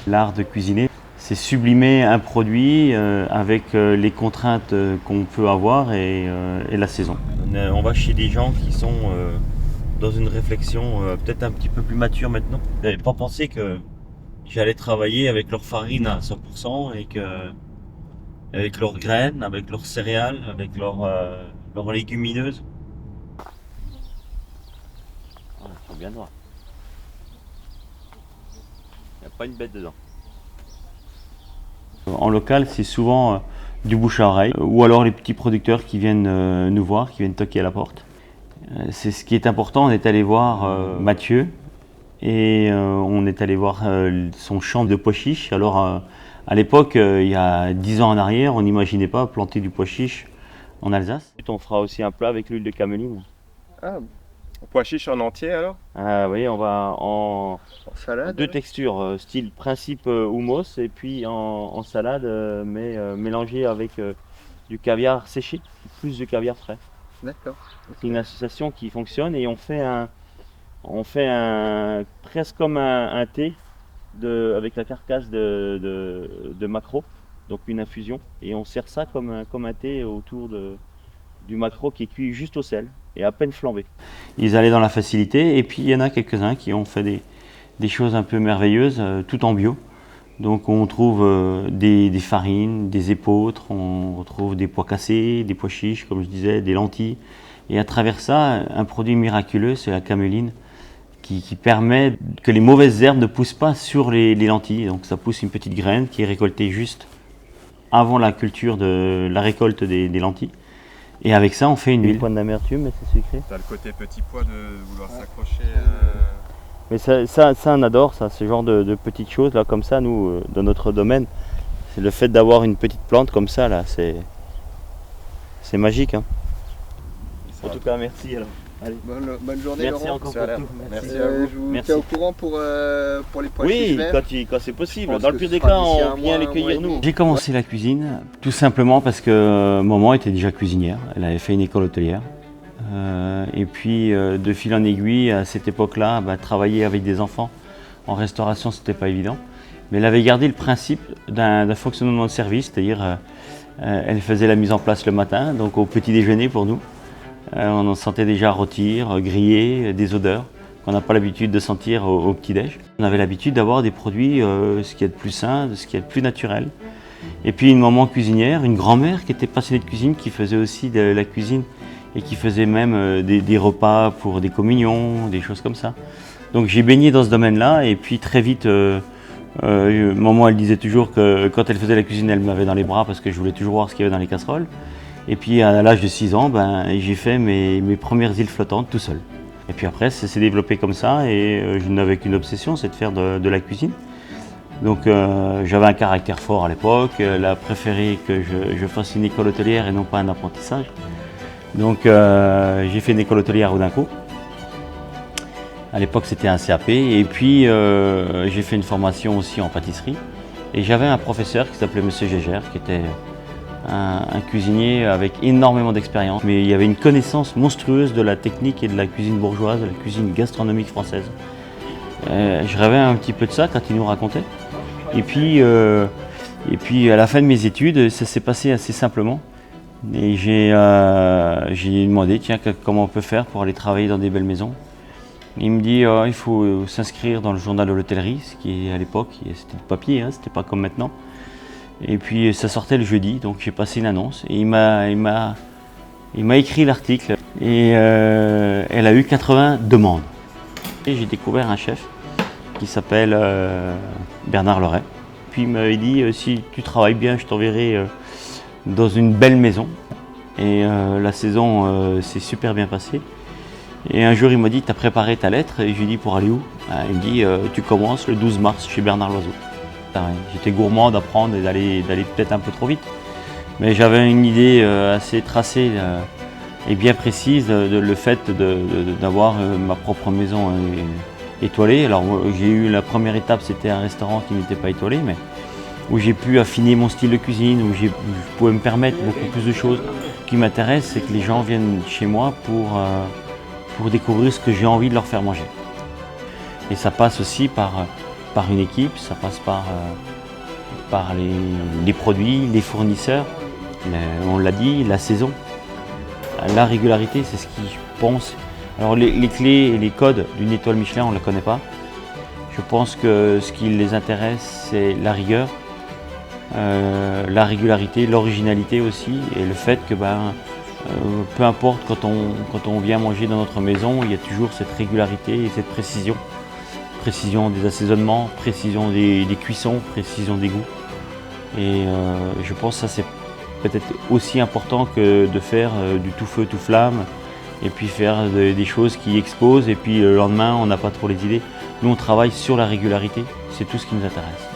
L'art de cuisiner, c'est sublimer un produit avec les contraintes qu'on peut avoir et la saison. On va chez des gens qui sont dans une réflexion peut-être un petit peu plus mature maintenant. Ils n'avaient pas pensé que j'allais travailler avec leur farine à 100% et avec leurs graines, avec leurs céréales, avec leurs légumineuses. Voilà, ils sont bien noirs. Il n'y a pas une bête dedans. En local, c'est souvent du bouche à oreille ou alors les petits producteurs qui viennent nous voir, qui viennent toquer à la porte. C'est ce qui est important. On est allé voir Mathieu et on est allé voir son champ de pois chiches. Alors à l'époque, il y a 10 ans en arrière, on n'imaginait pas planter du pois chiche en Alsace. On fera aussi un plat avec l'huile de cameline. Ah, pois chiche en entier alors? Ah oui, on va en En salade? deux textures, style principe hummus et puis en salade, mais mélangé avec du caviar séché, plus de caviar frais. D'accord. C'est une association qui fonctionne et on fait presque comme un thé avec la carcasse de maquereau, donc une infusion, et on sert ça comme un thé autour du maquereau qui est cuit juste au sel et à peine flambé. Ils allaient dans la facilité et puis il y en a quelques-uns qui ont fait des choses un peu merveilleuses, tout en bio. Donc on trouve des farines, des épeautres, on retrouve des pois cassés, des pois chiches, comme je disais, des lentilles. Et à travers ça, un produit miraculeux, c'est la caméline, qui permet que les mauvaises herbes ne poussent pas sur les lentilles. Donc ça pousse une petite graine qui est récoltée juste avant la culture de la récolte des lentilles. Et avec ça, on fait une huile. Point d'amertume, mais c'est sucré. T'as le côté petit pois de vouloir s'accrocher. Mais ça, on adore ça, ce genre de petites choses là, comme ça, nous, dans notre domaine. C'est le fait d'avoir une petite plante comme ça là, c'est magique. Hein. En tout cas, merci alors. Allez. Bonne journée, Merci Laurent. encore pour tout. Merci à vous. Je vous Merci. tiens au courant pour les pois Oui, chiches verts. quand c'est possible. Je pense Dans le que pire ce des sera cas, d'ici on un vient mois, les un mois cueillir et demi. nous. J'ai commencé la cuisine tout simplement parce que maman était déjà cuisinière. Elle avait fait une école hôtelière. Et puis de fil en aiguille, à cette époque-là, travailler avec des enfants en restauration, c'était pas évident. Mais elle avait gardé le principe d'un fonctionnement de service, c'est-à-dire elle faisait la mise en place le matin, donc au petit déjeuner pour nous. On en sentait déjà rôtir, griller, des odeurs qu'on n'a pas l'habitude de sentir au petit-déj. On avait l'habitude d'avoir des produits, ce qu'il y a de plus sain, ce qu'il y a de plus naturel. Et puis une maman cuisinière, une grand-mère qui était passionnée de cuisine, qui faisait aussi de la cuisine et qui faisait même des repas pour des communions, des choses comme ça. Donc j'ai baigné dans ce domaine-là et puis très vite, maman elle disait toujours que quand elle faisait la cuisine, elle m'avait dans les bras parce que je voulais toujours voir ce qu'il y avait dans les casseroles. Et puis à l'âge de 6 ans, j'ai fait mes premières îles flottantes tout seul. Et puis après, ça s'est développé comme ça et je n'avais qu'une obsession, c'est de faire de la cuisine. Donc j'avais un caractère fort à l'époque, elle a préféré que je fasse une école hôtelière et non pas un apprentissage. Donc j'ai fait une école hôtelière à Audincourt. À l'époque c'était un CAP et puis j'ai fait une formation aussi en pâtisserie. Et j'avais un professeur qui s'appelait Monsieur Gégère, qui était un cuisinier avec énormément d'expérience. Mais il y avait une connaissance monstrueuse de la technique et de la cuisine bourgeoise, de la cuisine gastronomique française. Je rêvais un petit peu de ça quand il nous racontait. Et puis à la fin de mes études, ça s'est passé assez simplement. Et j'ai demandé, tiens, comment on peut faire pour aller travailler dans des belles maisons. Il me dit, il faut s'inscrire dans le journal de l'hôtellerie, ce qui à l'époque, c'était du papier, hein, c'était pas comme maintenant. Et puis ça sortait le jeudi, donc j'ai passé une annonce. Et il m'a écrit l'article. Et elle a eu 80 demandes. Et j'ai découvert un chef qui s'appelle Bernard Loret. Puis il m'avait dit, si tu travailles bien, je t'enverrai dans une belle maison. Et la saison s'est super bien passée. Et un jour il m'a dit, t'as préparé ta lettre? Et je lui ai dit, pour aller où? Il me dit, tu commences le 12 mars chez Bernard Loiseau. J'étais gourmand d'apprendre et d'aller peut-être un peu trop vite. Mais j'avais une idée assez tracée et bien précise de le fait d'avoir ma propre maison étoilée. Alors j'ai eu la première étape, c'était un restaurant qui n'était pas étoilé, mais où j'ai pu affiner mon style de cuisine, où je pouvais me permettre beaucoup plus de choses. Ce qui m'intéresse, c'est que les gens viennent chez moi pour découvrir ce que j'ai envie de leur faire manger. Et ça passe aussi par par une équipe, ça passe par les produits, les fournisseurs, on l'a dit, la saison. La régularité, c'est ce qui, je pense... Alors les clés et les codes d'une étoile Michelin, on ne la connaît pas. Je pense que ce qui les intéresse, c'est la rigueur, la régularité, l'originalité aussi, et le fait que peu importe quand on vient manger dans notre maison, il y a toujours cette régularité et cette précision. Précision des assaisonnements, précision des cuissons, précision des goûts. Et je pense que ça c'est peut-être aussi important que de faire du tout feu, tout flamme, et puis faire des choses qui explosent, et puis le lendemain on n'a pas trop les idées. Nous on travaille sur la régularité, c'est tout ce qui nous intéresse.